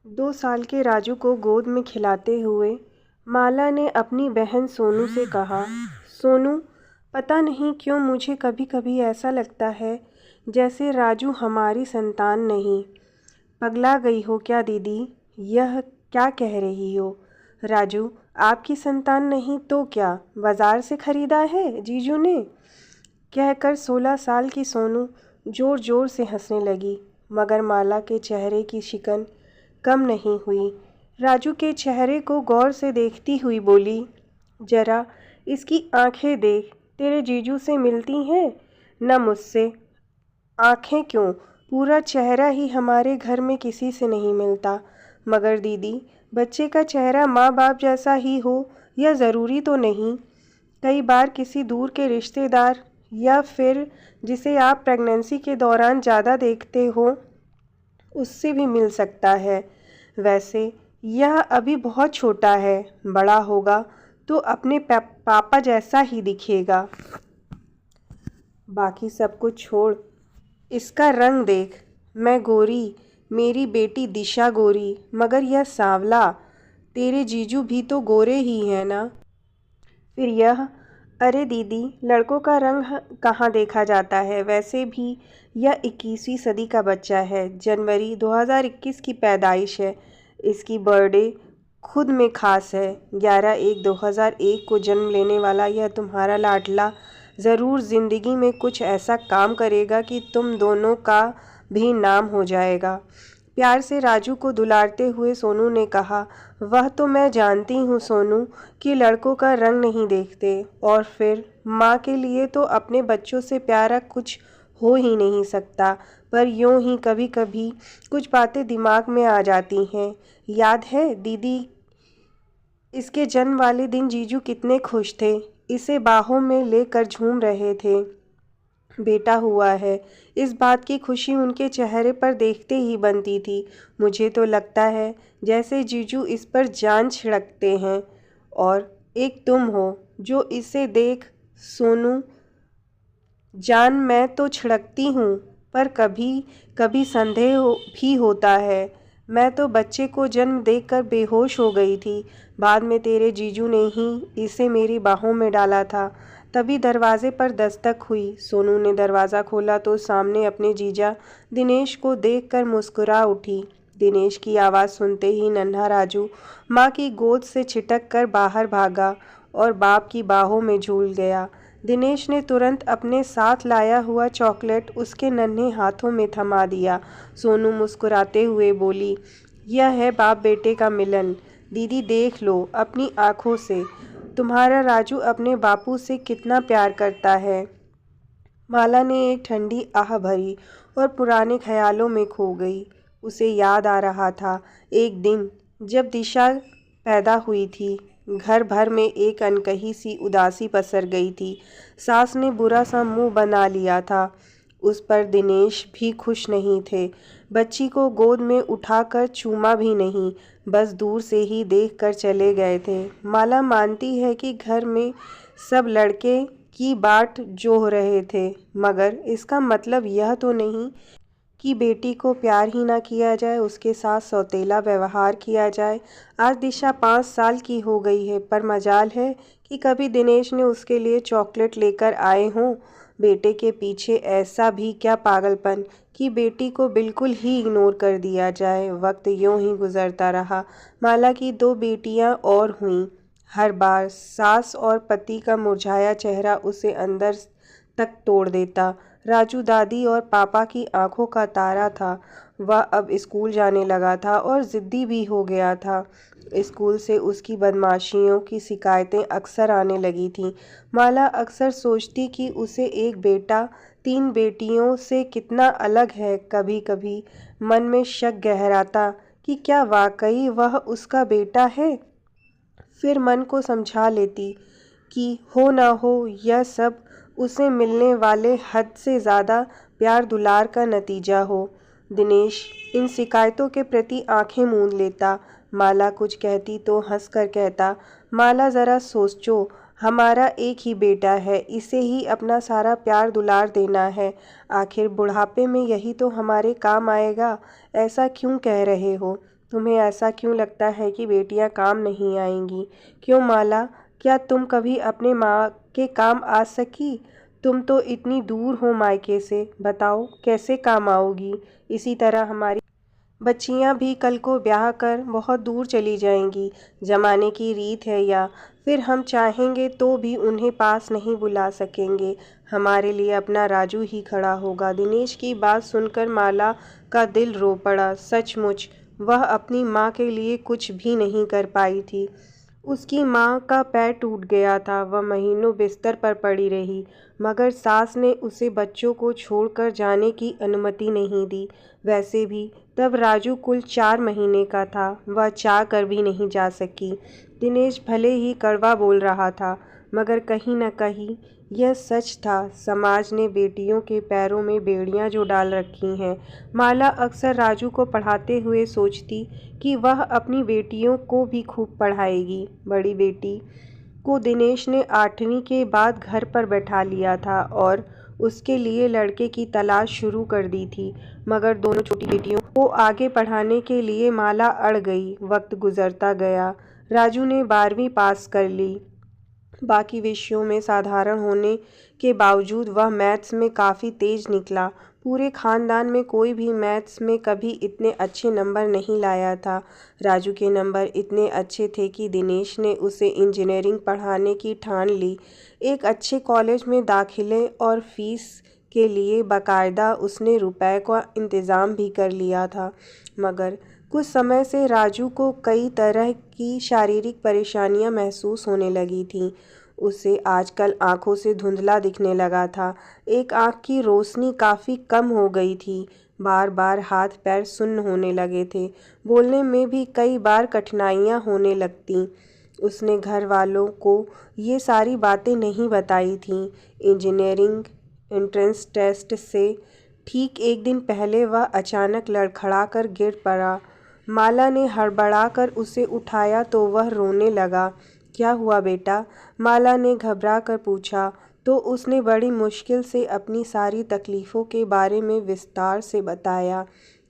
2 साल के राजू को गोद में खिलाते हुए माला ने अपनी बहन सोनू से कहा, सोनू, पता नहीं क्यों मुझे कभी कभी ऐसा लगता है जैसे राजू हमारी संतान नहीं। पगला गई हो क्या दीदी? यह क्या कह रही हो? राजू आपकी संतान नहीं तो क्या बाजार से खरीदा है जीजू ने? कहकर 16 साल की सोनू जोर जोर से हंसने लगी, मगर माला के चेहरे की शिकन कम नहीं हुई। राजू के चेहरे को गौर से देखती हुई बोली, जरा इसकी आंखें देख, तेरे जीजू से मिलती हैं न मुझसे। आंखें क्यों, पूरा चेहरा ही हमारे घर में किसी से नहीं मिलता। मगर दीदी, बच्चे का चेहरा माँ बाप जैसा ही हो यह ज़रूरी तो नहीं। कई बार किसी दूर के रिश्तेदार या फिर जिसे आप प्रेगनेंसी के दौरान ज़्यादा देखते हो उससे भी मिल सकता है। वैसे यह अभी बहुत छोटा है, बड़ा होगा तो अपने पापा जैसा ही दिखेगा। बाकी सब कुछ छोड़, इसका रंग देख। मैं गोरी, मेरी बेटी दिशा गोरी, मगर यह सांवला। तेरे जीजू भी तो गोरे ही हैं ना? फिर यह, अरे दीदी, लड़कों का रंग कहाँ देखा जाता है? वैसे भी यह 21वीं सदी का बच्चा है। जनवरी 2021 की पैदाइश है। इसकी बर्थडे खुद में ख़ास है। 11/1/2001 को जन्म लेने वाला यह तुम्हारा लाडला ज़रूर ज़िंदगी में कुछ ऐसा काम करेगा कि तुम दोनों का भी नाम हो जाएगा। प्यार से राजू को दुलारते हुए सोनू ने कहा, वह तो मैं जानती हूँ सोनू कि लड़कों का रंग नहीं देखते, और फिर माँ के लिए तो अपने बच्चों से प्यारा कुछ हो ही नहीं सकता। पर यूँ ही कभी कभी कुछ बातें दिमाग में आ जाती हैं। याद है दीदी, इसके जन्म वाले दिन जीजू कितने खुश थे, इसे बाहों में लेकर झूम रहे थे। बेटा हुआ है, इस बात की खुशी उनके चेहरे पर देखते ही बनती थी। मुझे तो लगता है जैसे जीजू इस पर जान छिड़कते हैं। और एक तुम हो जो इसे देख। सोनू जान मैं तो छिड़कती हूँ, पर कभी कभी संदेह भी होता है। मैं तो बच्चे को जन्म देकर बेहोश हो गई थी। बाद में तेरे जीजू ने ही इसे मेरी बाहों में डाला था। तभी दरवाजे पर दस्तक हुई। सोनू ने दरवाज़ा खोला तो सामने अपने जीजा दिनेश को देखकर मुस्कुरा उठी। दिनेश की आवाज़ सुनते ही नन्हा राजू माँ की गोद से छिटक कर बाहर भागा और बाप की बाहों में झूल गया। दिनेश ने तुरंत अपने साथ लाया हुआ चॉकलेट उसके नन्हे हाथों में थमा दिया। सोनू मुस्कुराते हुए बोली, यह है बाप बेटे का मिलन। दीदी देख लो अपनी आँखों से, तुम्हारा राजू अपने बापू से कितना प्यार करता है। माला ने एक ठंडी आह भरी और पुराने ख्यालों में खो गई। उसे याद आ रहा था एक दिन जब दिशा पैदा हुई थी। घर भर में एक अनकही सी उदासी पसर गई थी। सास ने बुरा सा मुंह बना लिया था। उस पर दिनेश भी खुश नहीं थे। बच्ची को गोद में उठाकर चूमा भी नहीं, बस दूर से ही देखकर चले गए थे। माला मानती है कि घर में सब लड़के की बाट जोह रहे थे, मगर इसका मतलब यह तो नहीं कि बेटी को प्यार ही ना किया जाए, उसके साथ सौतेला व्यवहार किया जाए। आज दिशा 5 साल की हो गई है, पर मजाल है कि कभी दिनेश ने उसके लिए चॉकलेट लेकर आए हों। बेटे के पीछे ऐसा भी क्या पागलपन कि बेटी को बिल्कुल ही इग्नोर कर दिया जाए। वक्त यूं ही गुजरता रहा। माला की 2 बेटियां और हुईं। हर बार सास और पति का मुरझाया चेहरा उसे अंदर तक तोड़ देता। राजू दादी और पापा की आंखों का तारा था। वह अब स्कूल जाने लगा था और ज़िद्दी भी हो गया था। स्कूल से उसकी बदमाशियों की शिकायतें अक्सर आने लगी थीं। माला अक्सर सोचती कि उसे एक बेटा 3 बेटियों से कितना अलग है। कभी कभी मन में शक गहराता कि क्या वाकई वह उसका बेटा है। फिर मन को समझा लेती कि हो ना हो यह सब उसे मिलने वाले हद से ज़्यादा प्यार दुलार का नतीजा हो। दिनेश इन शिकायतों के प्रति आंखें मूंद लेता। माला कुछ कहती तो हंस कर कहता, माला ज़रा सोचो, हमारा एक ही बेटा है, इसे ही अपना सारा प्यार दुलार देना है। आखिर बुढ़ापे में यही तो हमारे काम आएगा। ऐसा क्यों कह रहे हो? तुम्हें ऐसा क्यों लगता है कि बेटियां काम नहीं आएंगी? क्यों माला, क्या तुम कभी अपने माँ के काम आ सकी? तुम तो इतनी दूर हो मायके से, बताओ कैसे काम आओगी? इसी तरह हमारी बच्चियां भी कल को ब्याह कर बहुत दूर चली जाएंगी। जमाने की रीत है, या फिर हम चाहेंगे तो भी उन्हें पास नहीं बुला सकेंगे। हमारे लिए अपना राजू ही खड़ा होगा। दिनेश की बात सुनकर माला का दिल रो पड़ा। सचमुच वह अपनी माँ के लिए कुछ भी नहीं कर पाई थी। उसकी माँ का पैर टूट गया था। वह महीनों बिस्तर पर पड़ी रही, मगर सास ने उसे बच्चों को छोड़कर जाने की अनुमति नहीं दी। वैसे भी तब राजू कुल 4 महीने का था। वह चाह कर भी नहीं जा सकी। दिनेश भले ही कड़वा बोल रहा था, मगर कहीं न कहीं यह सच था। समाज ने बेटियों के पैरों में बेड़ियां जो डाल रखी हैं। माला अक्सर राजू को पढ़ाते हुए सोचती कि वह अपनी बेटियों को भी खूब पढ़ाएगी। बड़ी बेटी को दिनेश ने 8वीं के बाद घर पर बैठा लिया था और उसके लिए लड़के की तलाश शुरू कर दी थी, मगर दोनों छोटी बेटियों को आगे पढ़ाने के लिए माला अड़ गई। वक्त गुजरता गया। राजू ने 12वीं पास कर ली। बाकी विषयों में साधारण होने के बावजूद वह मैथ्स में काफ़ी तेज निकला। पूरे खानदान में कोई भी मैथ्स में कभी इतने अच्छे नंबर नहीं लाया था। राजू के नंबर इतने अच्छे थे कि दिनेश ने उसे इंजीनियरिंग पढ़ाने की ठान ली। एक अच्छे कॉलेज में दाखिले और फीस के लिए बाकायदा उसने रुपए का इंतज़ाम भी कर लिया था। मगर कुछ समय से राजू को कई तरह की शारीरिक परेशानियां महसूस होने लगी थीं। उसे आजकल आंखों से धुंधला दिखने लगा था। एक आंख की रोशनी काफ़ी कम हो गई थी। बार बार हाथ पैर सुन्न होने लगे थे। बोलने में भी कई बार कठिनाइयां होने लगतीं। उसने घर वालों को ये सारी बातें नहीं बताई थीं। इंजीनियरिंग एंट्रेंस टेस्ट से ठीक एक दिन पहले वह अचानक लड़खड़ा कर गिर पड़ा। माला ने हड़बड़ाकर उसे उठाया तो वह रोने लगा। क्या हुआ बेटा? माला ने घबरा कर पूछा। तो उसने बड़ी मुश्किल से अपनी सारी तकलीफ़ों के बारे में विस्तार से बताया।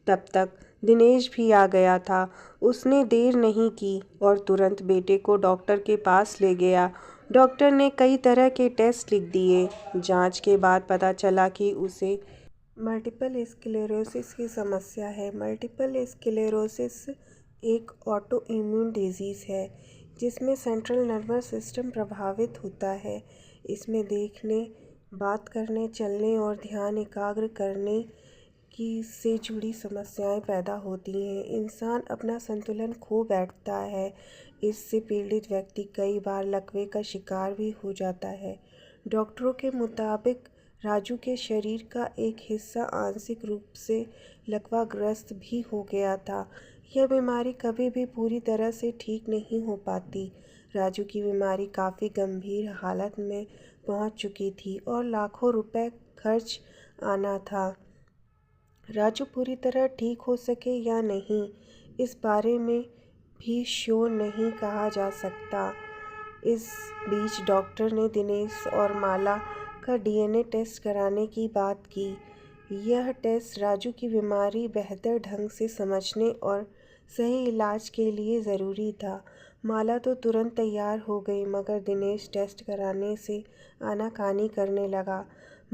तब तक दिनेश भी आ गया था। उसने देर नहीं की और तुरंत बेटे को डॉक्टर के पास ले गया। डॉक्टर ने कई तरह के टेस्ट लिख दिए। जांच के बाद पता चला कि उसे मल्टीपल स्क्लेरोसिस की समस्या है। मल्टीपल स्क्लेरोसिस एक ऑटो इम्यून डिजीज़ है जिसमें सेंट्रल नर्वस सिस्टम प्रभावित होता है। इसमें देखने, बात करने, चलने और ध्यान एकाग्र करने की से जुड़ी समस्याएं पैदा होती हैं। इंसान अपना संतुलन खो बैठता है। इससे पीड़ित व्यक्ति कई बार लकवे का शिकार भी हो जाता है। डॉक्टरों के मुताबिक राजू के शरीर का एक हिस्सा आंशिक रूप से लकवाग्रस्त भी हो गया था। यह बीमारी कभी भी पूरी तरह से ठीक नहीं हो पाती। राजू की बीमारी काफ़ी गंभीर हालत में पहुंच चुकी थी और लाखों रुपए खर्च आना था। राजू पूरी तरह ठीक हो सके या नहीं, इस बारे में भी श्योर नहीं कहा जा सकता। इस बीच डॉक्टर ने दिनेश और माला का डीएनए टेस्ट कराने की बात की। यह टेस्ट राजू की बीमारी बेहतर ढंग से समझने और सही इलाज के लिए ज़रूरी था। माला तो तुरंत तैयार हो गई, मगर दिनेश टेस्ट कराने से आनाकानी करने लगा।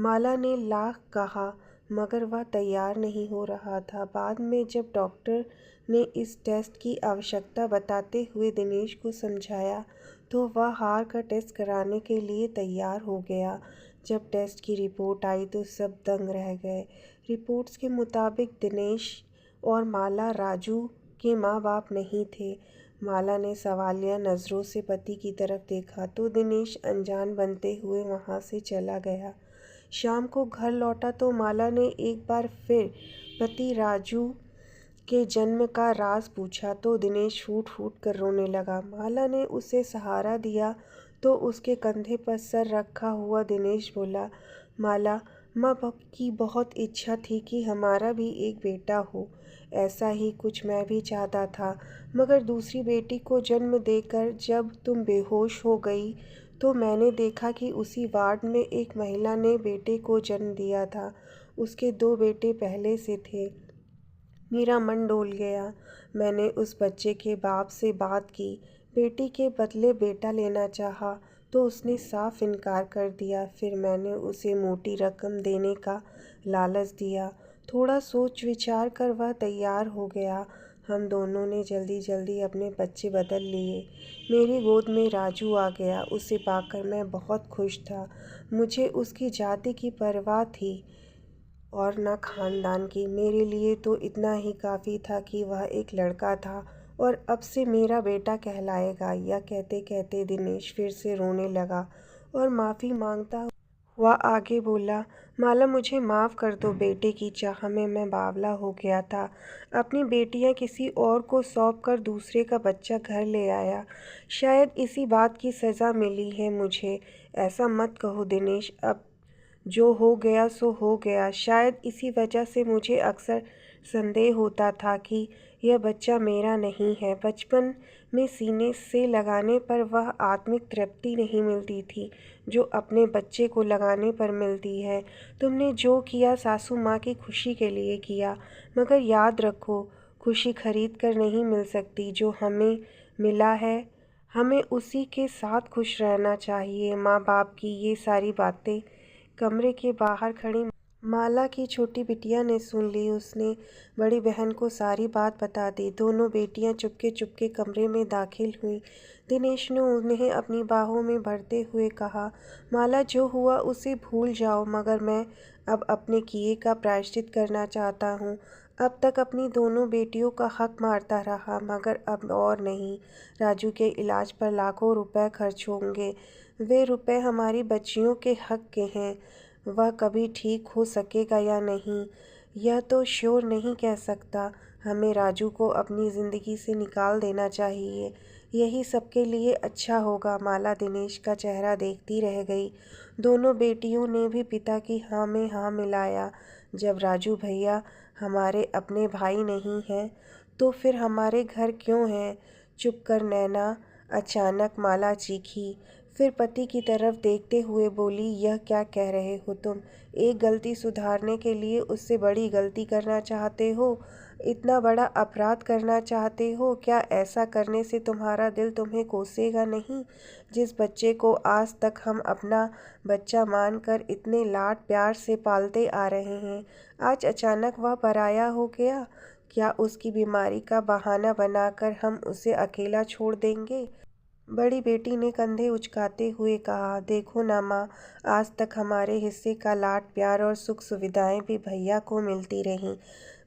माला ने लाख कहा, मगर वह तैयार नहीं हो रहा था। बाद में जब डॉक्टर ने इस टेस्ट की आवश्यकता बताते हुए दिनेश को समझाया, तो वह हार कर टेस्ट कराने के लिए तैयार हो गया। जब टेस्ट की रिपोर्ट आई तो सब दंग रह गए। रिपोर्ट्स के मुताबिक दिनेश और माला राजू के माँ बाप नहीं थे। माला ने सवालिया नज़रों से पति की तरफ देखा तो दिनेश अनजान बनते हुए वहाँ से चला गया। शाम को घर लौटा तो माला ने एक बार फिर पति राजू के जन्म का राज पूछा तो दिनेश फूट फूट कर रोने लगा। माला ने उसे सहारा दिया तो उसके कंधे पर सर रखा हुआ दिनेश बोला, माला, माँ की बहुत इच्छा थी कि हमारा भी एक बेटा हो। ऐसा ही कुछ मैं भी चाहता था, मगर दूसरी बेटी को जन्म देकर जब तुम बेहोश हो गई तो मैंने देखा कि उसी वार्ड में एक महिला ने बेटे को जन्म दिया था। उसके 2 बेटे पहले से थे। मेरा मन डोल गया। मैंने उस बच्चे के बाप से बात की, बेटी के बदले बेटा लेना चाहा तो उसने साफ इनकार कर दिया। फिर मैंने उसे मोटी रकम देने का लालच दिया। थोड़ा सोच विचार कर वह तैयार हो गया। हम दोनों ने जल्दी जल्दी अपने बच्चे बदल लिए। मेरी गोद में राजू आ गया। उसे पाकर मैं बहुत खुश था। मुझे उसकी जाति की परवाह थी और न खानदान की। मेरे लिए तो इतना ही काफ़ी था कि वह एक लड़का था और अब से मेरा बेटा कहलाएगा। यह कहते कहते दिनेश फिर से रोने लगा और माफ़ी मांगता हुआ आगे बोला, माला मुझे माफ़ कर दो। बेटे की चाह में मैं बावला हो गया था। अपनी बेटियां किसी और को सौंप कर दूसरे का बच्चा घर ले आया। शायद इसी बात की सज़ा मिली है मुझे। ऐसा मत कहो दिनेश, अब जो हो गया सो हो गया। शायद इसी वजह से मुझे अक्सर संदेह होता था कि यह बच्चा मेरा नहीं है। बचपन में सीने से लगाने पर वह आत्मिक तृप्ति नहीं मिलती थी जो अपने बच्चे को लगाने पर मिलती है। तुमने जो किया सासू माँ की खुशी के लिए किया, मगर याद रखो खुशी खरीद कर नहीं मिल सकती। जो हमें मिला है हमें उसी के साथ खुश रहना चाहिए। माँ बाप की ये सारी बातें कमरे के बाहर खड़ी माला की छोटी बिटिया ने सुन ली। उसने बड़ी बहन को सारी बात बता दी। दोनों बेटियां चुपके चुपके कमरे में दाखिल हुईं। दिनेश ने उन्हें अपनी बाहों में भरते हुए कहा, माला जो हुआ उसे भूल जाओ, मगर मैं अब अपने किए का प्रायश्चित करना चाहता हूँ। अब तक अपनी दोनों बेटियों का हक मारता रहा, मगर अब और नहीं। राजू के इलाज पर लाखों रुपए खर्च होंगे। वे रुपए हमारी बच्चियों के हक के हैं। वह कभी ठीक हो सकेगा या नहीं, यह तो श्योर नहीं कह सकता। हमें राजू को अपनी ज़िंदगी से निकाल देना चाहिए। यही सबके लिए अच्छा होगा। माला दिनेश का चेहरा देखती रह गई। दोनों बेटियों ने भी पिता की हाँ में हाँ मिलाया। जब राजू भैया हमारे अपने भाई नहीं हैं तो फिर हमारे घर क्यों हैं? चुप कर नैना, अचानक माला चीखी। फिर पति की तरफ देखते हुए बोली, यह क्या कह रहे हो तुम? एक गलती सुधारने के लिए उससे बड़ी गलती करना चाहते हो? इतना बड़ा अपराध करना चाहते हो? क्या ऐसा करने से तुम्हारा दिल तुम्हें कोसेगा नहीं? जिस बच्चे को आज तक हम अपना बच्चा मानकर इतने लाड प्यार से पालते आ रहे हैं, आज अचानक वह पराया हो गया। क्या उसकी बीमारी का बहाना बनाकर हम उसे अकेला छोड़ देंगे? बड़ी बेटी ने कंधे उचकाते हुए कहा, देखो ना माँ, आज तक हमारे हिस्से का लाड प्यार और सुख सुविधाएं भी भैया को मिलती रहीं।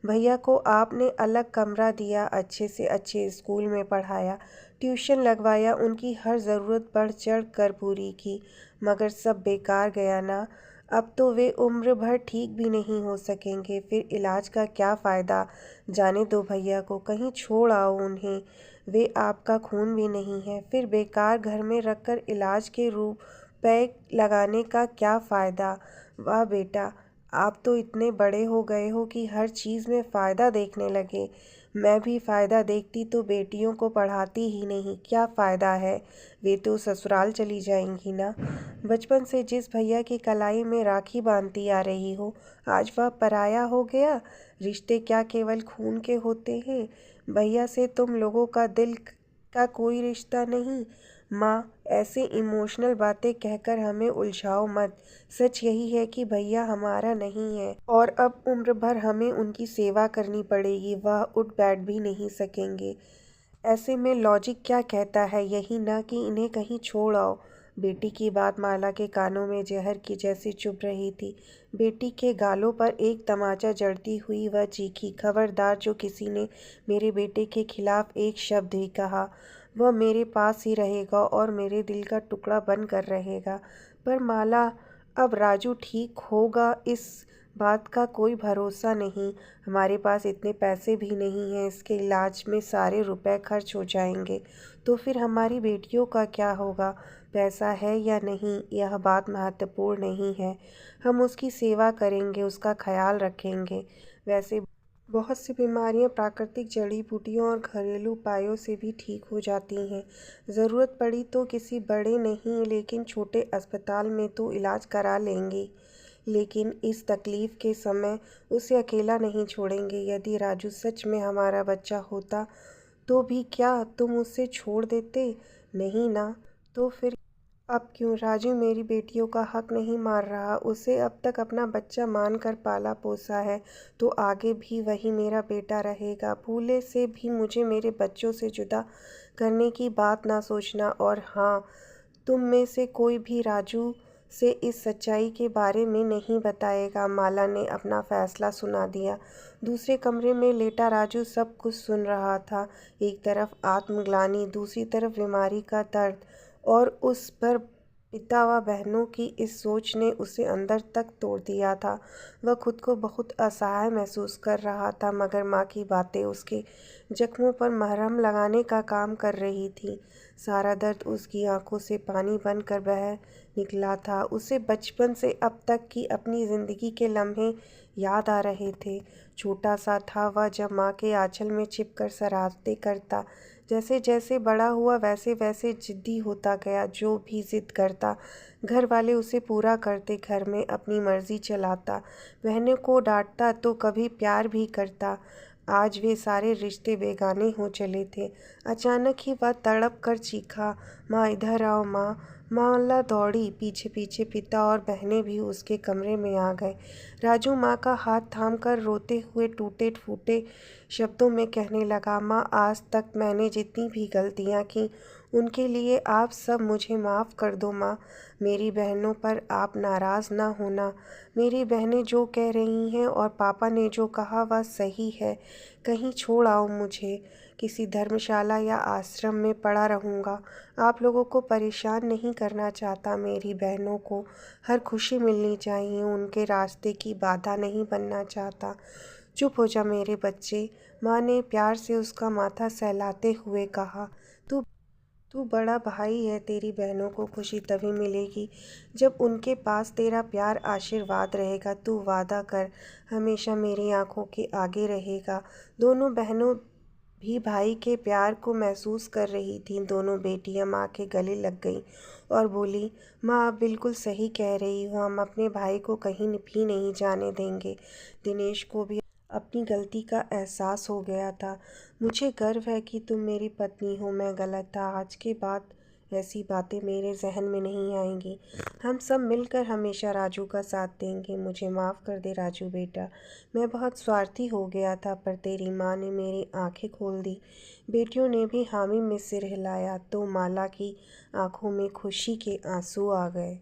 भैया को आपने अलग कमरा दिया, अच्छे से अच्छे स्कूल में पढ़ाया, ट्यूशन लगवाया, उनकी हर ज़रूरत बढ़ चढ़ कर पूरी की, मगर सब बेकार गया ना। अब तो वे उम्र भर ठीक भी नहीं हो सकेंगे। फिर इलाज का क्या फ़ायदा? जाने दो भैया को, कहीं छोड़ आओ उन्हें। वे आपका खून भी नहीं है। फिर बेकार घर में रखकर इलाज के रुपए लगाने का क्या फ़ायदा? वाह बेटा, आप तो इतने बड़े हो गए हो कि हर चीज़ में फ़ायदा देखने लगे। मैं भी फ़ायदा देखती तो बेटियों को पढ़ाती ही नहीं। क्या फ़ायदा है? वे तो ससुराल चली जाएंगी ना। बचपन से जिस भैया की कलाई में राखी बांधती आ रही हो, आज वह पराया हो गया। रिश्ते क्या केवल खून के होते हैं? भैया से तुम लोगों का दिल का कोई रिश्ता नहीं। माँ, ऐसे इमोशनल बातें कहकर हमें उलझाओ मत। सच यही है कि भैया हमारा नहीं है और अब उम्र भर हमें उनकी सेवा करनी पड़ेगी। वह उठ बैठ भी नहीं सकेंगे। ऐसे में लॉजिक क्या कहता है? यही ना कि इन्हें कहीं छोड़ आओ। बेटी की बात माला के कानों में जहर की जैसी चुभ रही थी। बेटी के गालों पर एक तमाचा जड़ती हुई वह चीखी, खबरदार, जो किसी ने मेरे बेटे के खिलाफ एक शब्द भी कहा, वह मेरे पास ही रहेगा और मेरे दिल का टुकड़ा बनकर रहेगा। पर माला, अब राजू ठीक होगा इस बात का कोई भरोसा नहीं। हमारे पास इतने पैसे भी नहीं हैं। इसके इलाज में सारे रुपए खर्च हो जाएंगे। तो फिर हमारी बेटियों का क्या होगा? पैसा है या नहीं, यह बात महत्वपूर्ण नहीं है। हम उसकी सेवा करेंगे, उसका ख्याल रखेंगे। वैसे बहुत सी बीमारियां प्राकृतिक जड़ी बूटियों और घरेलू उपायों से भी ठीक हो जाती हैं। ज़रूरत पड़ी तो किसी बड़े नहीं लेकिन छोटे अस्पताल में तो इलाज करा लेंगे। लेकिन इस तकलीफ़ के समय उसे अकेला नहीं छोड़ेंगे। यदि राजू सच में हमारा बच्चा होता तो भी क्या तुम उसे छोड़ देते? नहीं ना। तो फिर अब क्यों? राजू मेरी बेटियों का हक नहीं मार रहा। उसे अब तक अपना बच्चा मानकर पाला पोसा है, तो आगे भी वही मेरा बेटा रहेगा। भूले से भी मुझे मेरे बच्चों से जुदा करने की बात ना सोचना। और हाँ, तुम में से कोई भी राजू से इस सच्चाई के बारे में नहीं बताएगा। माला ने अपना फैसला सुना दिया। दूसरे कमरे में लेटा राजू सब कुछ सुन रहा था। एक तरफ आत्मग्लानि, दूसरी तरफ बीमारी का दर्द, और उस पर पिता व बहनों की इस सोच ने उसे अंदर तक तोड़ दिया था। वह खुद को बहुत असहाय महसूस कर रहा था, मगर माँ की बातें उसके जख्मों पर मरहम लगाने का काम कर रही थी। सारा दर्द उसकी आंखों से पानी बनकर बह निकला था। उसे बचपन से अब तक की अपनी ज़िंदगी के लम्हे याद आ रहे थे। छोटा सा था वह जब माँ के आंचल में छिपकर शरारतें करता। जैसे जैसे बड़ा हुआ वैसे वैसे जिद्दी होता गया। जो भी जिद करता घर वाले उसे पूरा करते। घर में अपनी मर्जी चलाता, बहनों को डांटता तो कभी प्यार भी करता। आज वे सारे रिश्ते बेगाने हो चले थे। अचानक ही वह तड़प कर चीखा, माँ इधर आओ माँ। माला दौड़ी। पीछे पीछे पिता और बहनें भी उसके कमरे में आ गए। राजू माँ का हाथ थामकर रोते हुए टूटे फूटे शब्दों में कहने लगा, माँ आज तक मैंने जितनी भी गलतियाँ की उनके लिए आप सब मुझे माफ़ कर दो। माँ, मेरी बहनों पर आप नाराज़ ना होना। मेरी बहनें जो कह रही हैं और पापा ने जो कहा वह सही है। कहीं छोड़ आओ मुझे, किसी धर्मशाला या आश्रम में पड़ा रहूँगा। आप लोगों को परेशान नहीं करना चाहता। मेरी बहनों को हर खुशी मिलनी चाहिए, उनके रास्ते की बाधा नहीं बनना चाहता। चुप हो जा मेरे बच्चे, माँ ने प्यार से उसका माथा सहलाते हुए कहा। तू तू बड़ा भाई है। तेरी बहनों को खुशी तभी मिलेगी जब उनके पास तेरा प्यार आशीर्वाद रहेगा। तू वादा कर, हमेशा मेरी आंखों के आगे रहेगा। दोनों बहनों भी भाई के प्यार को महसूस कर रही थीं। दोनों बेटियां माँ के गले लग गईं और बोली, माँ आप बिल्कुल सही कह रही हो। हम अपने भाई को कहीं भी नहीं जाने देंगे। दिनेश को भी अपनी गलती का एहसास हो गया था। मुझे गर्व है कि तुम मेरी पत्नी हो। मैं गलत था। आज के बाद ऐसी बातें मेरे जहन में नहीं आएंगी। हम सब मिलकर हमेशा राजू का साथ देंगे। मुझे माफ़ कर दे राजू बेटा, मैं बहुत स्वार्थी हो गया था, पर तेरी माँ ने मेरी आंखें खोल दी। बेटियों ने भी हामी में सिर हिलाया तो माला की आंखों में खुशी के आंसू आ गए।